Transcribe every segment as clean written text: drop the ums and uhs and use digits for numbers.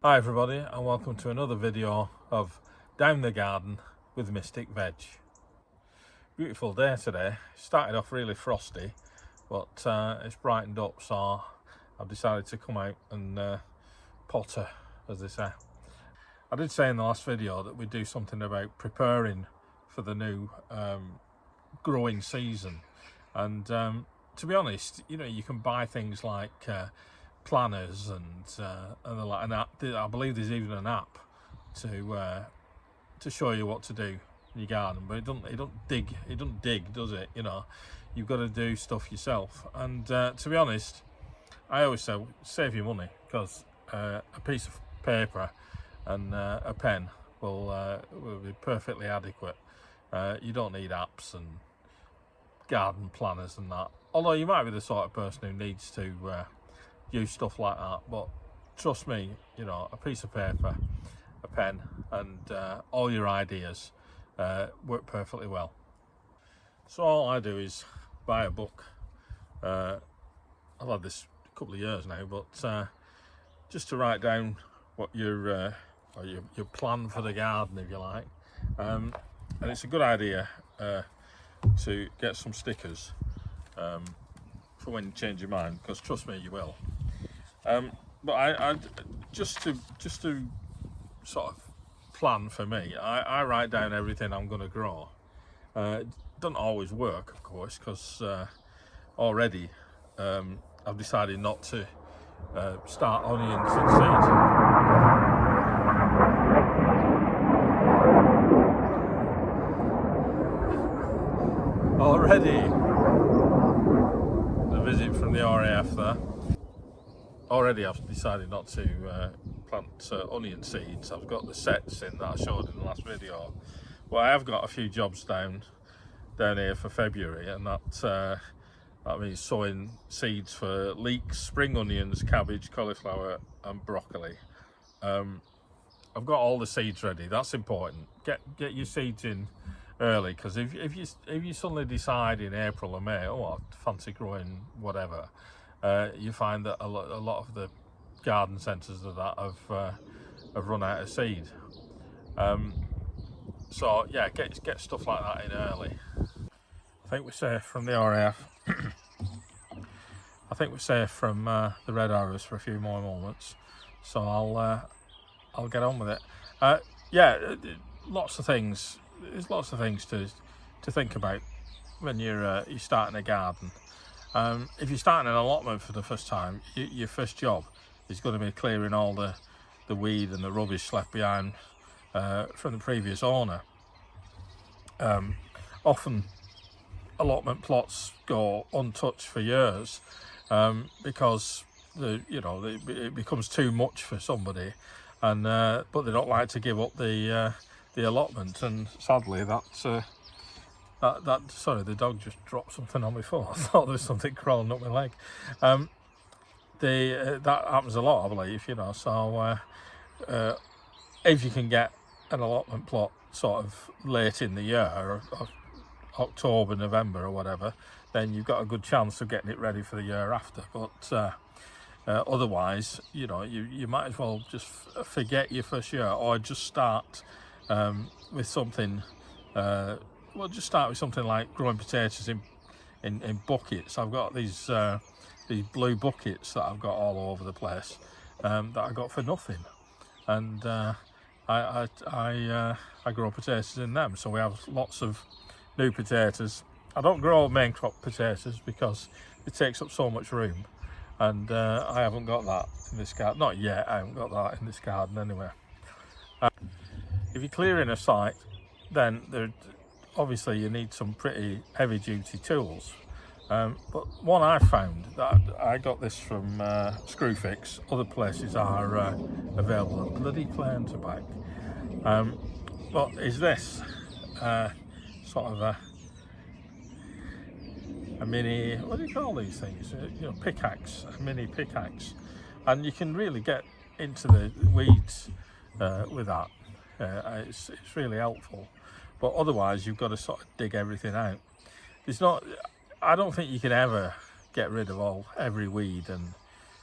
Hi everybody, and welcome to another video of Down the Garden with Mystic Veg. Beautiful day today. Started off really frosty, but it's brightened up, so I've decided to come out and potter, as they say. I did say in the last video that we'd do something about preparing for the new growing season, and to be honest, you can buy things like planners and an app. I believe there's even an app to show you what to do in your garden, but it doesn't dig, does it? You've got to do stuff yourself. And to be honest, I always say save your money, because a piece of paper and a pen will be perfectly adequate. You don't need apps and garden planners and that, although you might be the sort of person who needs to use stuff like that. But trust me, a piece of paper, a pen, and all your ideas work perfectly well. So all I do is buy a book. I've had this a couple of years now, but just to write down what your plan for the garden, if you like. And it's a good idea to get some stickers for when you change your mind, because trust me, you will. But I just to sort of plan for me, I write down everything I'm going to grow. It doesn't always work, of course, because already I've decided not to start onions and seeds. Already a visit from the RAF there. Already I've decided not to plant onion seeds. I've got the sets in that I showed in the last video. Well, I have got a few jobs down here for February, and that means sowing seeds for leeks, spring onions, cabbage, cauliflower and broccoli. I've got all the seeds ready. That's important. Get your seeds in early, because if you suddenly decide in April or May, I fancy growing whatever, you find that a lot of the garden centres of that have run out of seed. So yeah, get stuff like that in early. I think we're safe from the RAF. I think we're safe from the red arrows for a few more moments, so I'll get on with it. Yeah, lots of things. There's lots of things to think about when you're starting a garden. If you're starting an allotment for the first time, your first job is going to be clearing all the weed and the rubbish left behind from the previous owner. Often allotment plots go untouched for years because it becomes too much for somebody, and but they don't like to give up the allotment. And sadly, sorry, the dog just dropped something on my foot. I thought there was something crawling up my leg. That happens a lot, I believe, so if you can get an allotment plot sort of late in the year, or October, November or whatever, then you've got a good chance of getting it ready for the year after. But otherwise, you might as well just forget your first year, or just start with something. Just start with something like growing potatoes in buckets. I've got these blue buckets that I've got all over the place that I got for nothing, and I grow potatoes in them. So we have lots of new potatoes. I don't grow main crop potatoes because it takes up so much room, and I haven't got that in this garden. Not yet. I haven't got that in this garden anyway. If you're clearing a site, then obviously you need some pretty heavy duty tools, but one I found, that I got this from Screwfix, other places are available, bloody plain to buy, but is this sort of a mini, what do you call these things, pickaxe, a mini pickaxe, and you can really get into the weeds with that. It's really helpful. But otherwise, you've got to sort of dig everything out. I don't think you can ever get rid of every weed, and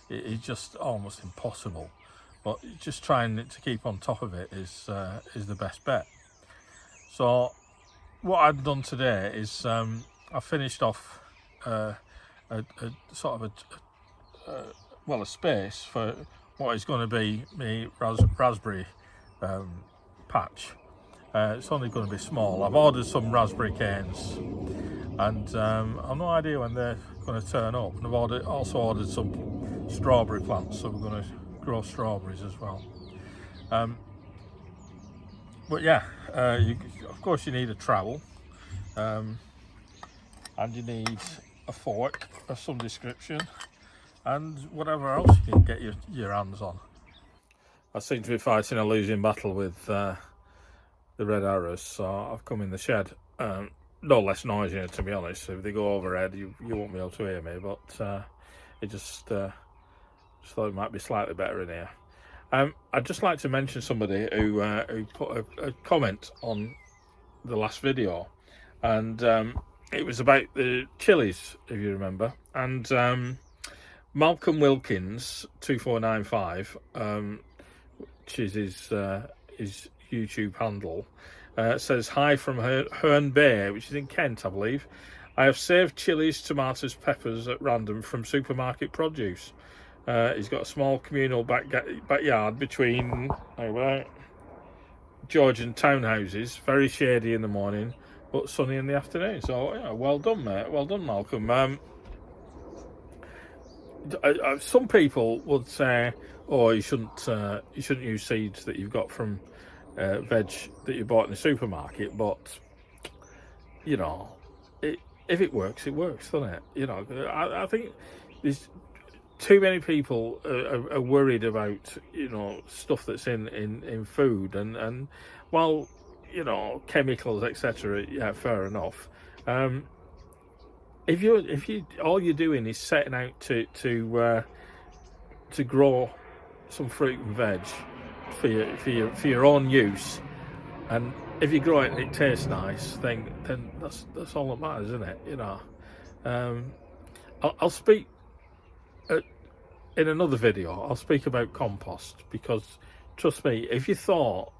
it's just almost impossible. but just trying to keep on top of it is the best bet. So what I've done today is I finished off a sort of a space for what is going to be my raspberry patch. It's only going to be small. I've ordered some raspberry canes, and I've no idea when they're going to turn up. And I've also ordered some strawberry plants, so we're going to grow strawberries as well. But yeah, of course you need a trowel, and you need a fork of some description, and whatever else you can get your hands on. I seem to be fighting a losing battle with the red arrows, so I've come in the shed. No less noisier, to be honest. If they go overhead, you won't be able to hear me, but it just thought it might be slightly better in here. I'd just like to mention somebody who put a comment on the last video, and it was about the chilies, if you remember. And Malcolm Wilkins 2495, which is his YouTube handle, says, "Hi from Herne Bay," which is in Kent, I believe. "I have saved chilies, tomatoes, peppers at random from supermarket produce. He's got a small communal backyard between Georgian townhouses, very shady in the morning, but sunny in the afternoon." So yeah, well done, mate. Well done, Malcolm. Some people would say, "Oh, you shouldn't use seeds that you've got from veg that you bought in the supermarket." But you know, if it works, it works, doesn't it? You know, I think there's too many people are worried about, you know, stuff that's in food, and well, you know, chemicals, etc. Yeah, fair enough. If you all you're doing is setting out to grow some fruit and veg for your own use, and if you grow it and it tastes nice, then that's all that matters, isn't it? You know, I'll speak in another video. I'll speak about compost, because trust me, if you thought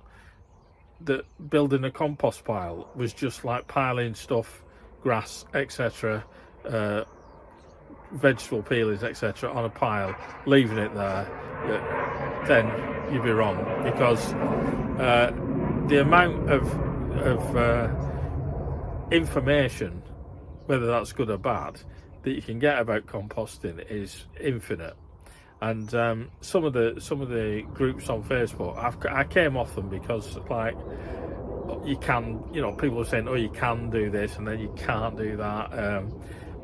that building a compost pile was just like piling stuff, grass, etc., vegetable peelings, etc., on a pile, leaving it there, then you'd be wrong, because the amount of information, whether that's good or bad, that you can get about composting is infinite. And some of the groups on Facebook, I came off them because, like, you can, you know, people are saying, "Oh, you can do this," and then you can't do that.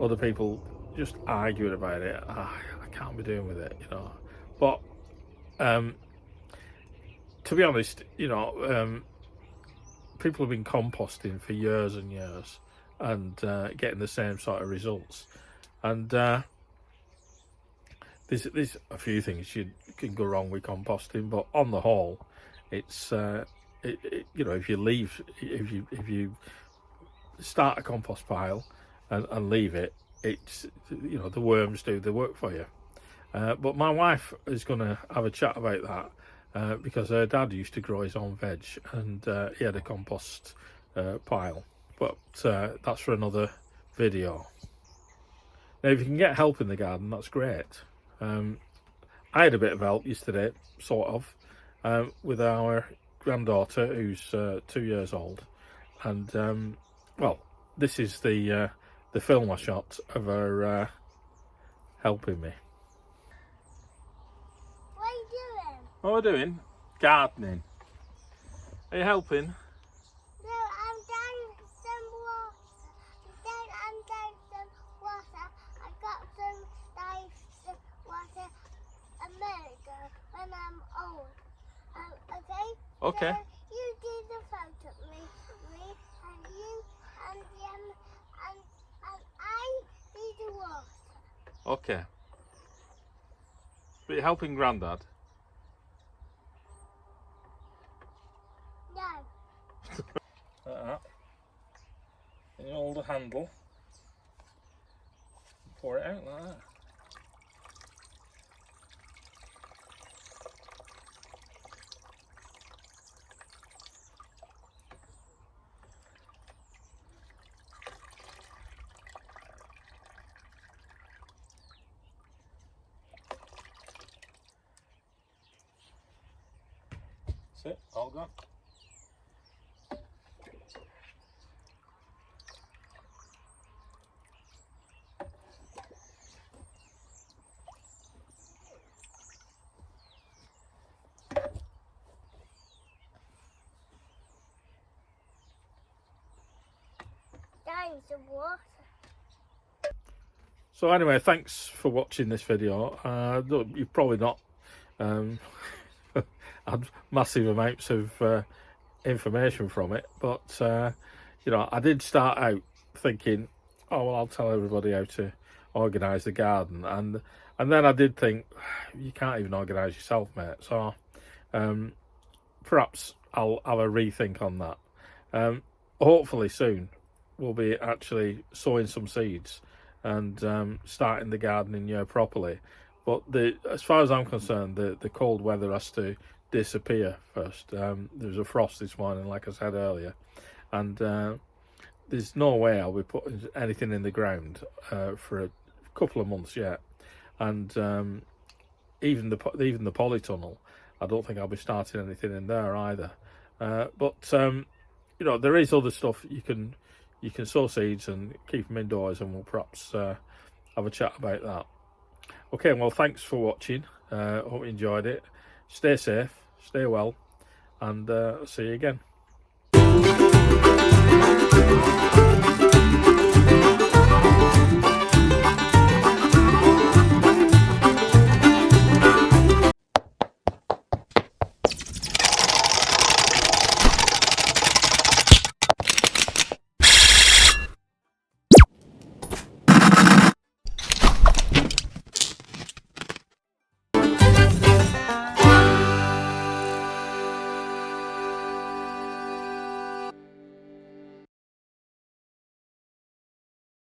Other people just arguing about it. I can't be doing with it, you know. But to be honest, you know, people have been composting for years and years, and getting the same sort of results. And there's a few things you can go wrong with composting, but on the whole, it's you know, if you start a compost pile and leave it, it's, you know, the worms do the work for you. But my wife is going to have a chat about that, because her dad used to grow his own veg, and he had a compost pile. But that's for another video. Now, if you can get help in the garden, that's great. I had a bit of help yesterday, sort of, with our granddaughter, who's 2 years old, and well, this is the film I shot of her helping me. What are you doing? What we're doing? Gardening. Are you helping? No, I'm down some water. I'm down some water. I got some nice water a minute ago when I'm old. Okay? Okay. So you do the photo of me, and you and I do the water. Okay. But you're helping Grandad? No. Like that. And you hold the handle. Pour it out like that. That's it, all gone. Down some water. So anyway, thanks for watching this video. Look, you've probably not had massive amounts of information from it, but you know, I did start out thinking, oh well, I'll tell everybody how to organise the garden, and then I did think, you can't even organise yourself, mate. So perhaps I'll have a rethink on that. Hopefully soon we'll be actually sowing some seeds and starting the gardening year properly. But as far as I'm concerned, the cold weather has to disappear first. There was a frost this morning, like I said earlier, and there's no way I'll be putting anything in the ground for a couple of months yet. And even the polytunnel, I don't think I'll be starting anything in there either. But you know, there is other stuff you can sow seeds and keep them indoors, and we'll perhaps have a chat about that. Okay, well, thanks for watching. Hope you enjoyed it. Stay safe, stay well, and see you again.